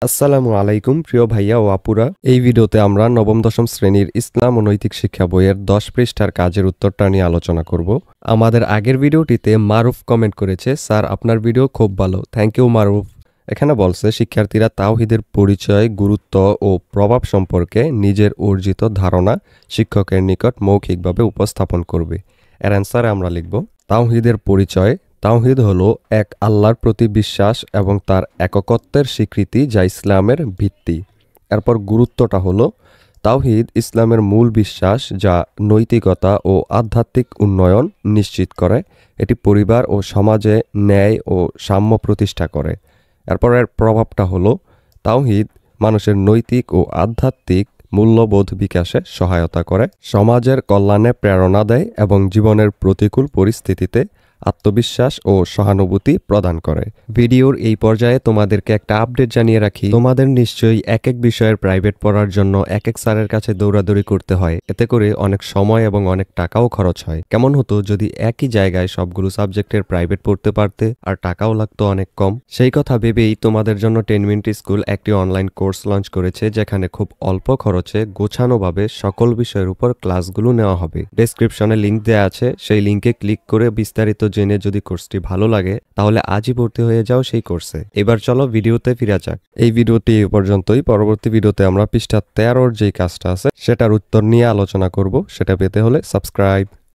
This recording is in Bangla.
আসসালামু আলাইকুম প্রিয় ভাইয়া ও আপুরা। এই ভিডিওতে আমরা নবম দশম শ্রেণীর ইসলাম ও নৈতিক শিক্ষা বইয়ের 10 পৃষ্ঠার কাজের উত্তরটা নিয়ে আলোচনা করব। আমাদের আগের ভিডিওটিতে মারুফ কমেন্ট করেছে, স্যার আপনার ভিডিও খুব ভালো, থ্যাংক ইউ মারুফ। এখানে বলছে শিক্ষার্থীরা তাওহীদের পরিচয়, গুরুত্ব ও প্রভাব সম্পর্কে নিজের অর্জিত ধারণা শিক্ষকের নিকট মৌখিকভাবে উপস্থাপন করবে। এর অ্যান্সারে আমরা লিখব তাওহীদের পরিচয়। তাওহীদ হলো এক আল্লাহর প্রতি বিশ্বাস এবং তার এককত্বের স্বীকৃতি, যা ইসলামের ভিত্তি। এরপর গুরুত্বটা হলো তাওহীদ ইসলামের মূল বিশ্বাস, যা নৈতিকতা ও আধ্যাত্মিক উন্নয়ন নিশ্চিত করে। এটি পরিবার ও সমাজে ন্যায় ও সাম্য প্রতিষ্ঠা করে। এরপর এর প্রভাবটা হলো তাওহীদ মানুষের নৈতিক ও আধ্যাত্মিক মূল্যবোধ বিকাশে সহায়তা করে, সমাজের কল্যাণে প্রেরণা দেয় এবং জীবনের প্রতিকূল পরিস্থিতিতে আত্মবিশ্বাস ও সহানুভূতি প্রদান করে। ভিডিওর এই পর্যায়ে তোমাদেরকে একটা আপডেট জানিয়ে রাখি, তোমাদের নিশ্চয়ই এক এক বিষয়ের প্রাইভেট পড়ার জন্য এক এক স্যারের কাছে দৌড়াদৌড়ি করতে হয়। এতে করে অনেক সময় এবং অনেক টাকাও খরচ হয়। কেমন হতো যদি একই জায়গায় সবগুলো সাবজেক্টের প্রাইভেট পড়তে পারতে, আর টাকাও লাগতো অনেক কম। সেই কথা ভেবেই তোমাদের জন্য 10 মিনিট স্কুল একটি অনলাইন কোর্স লঞ্চ করেছে, যেখানে খুব অল্প খরচে গোছানোভাবে সকল বিষয়ের উপর ক্লাসগুলো নেওয়া হবে। ডেসক্রিপশনে লিংক দেওয়া আছে, সেই লিংকে ক্লিক করে বিস্তারিত জেনে যদি কোর্সটি ভালো লাগে তাহলে আজই ভর্তি হয়ে যাও সেই কোর্সে। এবার চলো ভিডিওতে ফিরে যাক। এই ভিডিওটি এ পর্যন্তই। পরবর্তী ভিডিওতে আমরা পৃষ্ঠা 13-র যেই কাজটা আছে সেটার উত্তর নিয়ে আলোচনা করব। সেটা পেতে হলে সাবস্ক্রাইব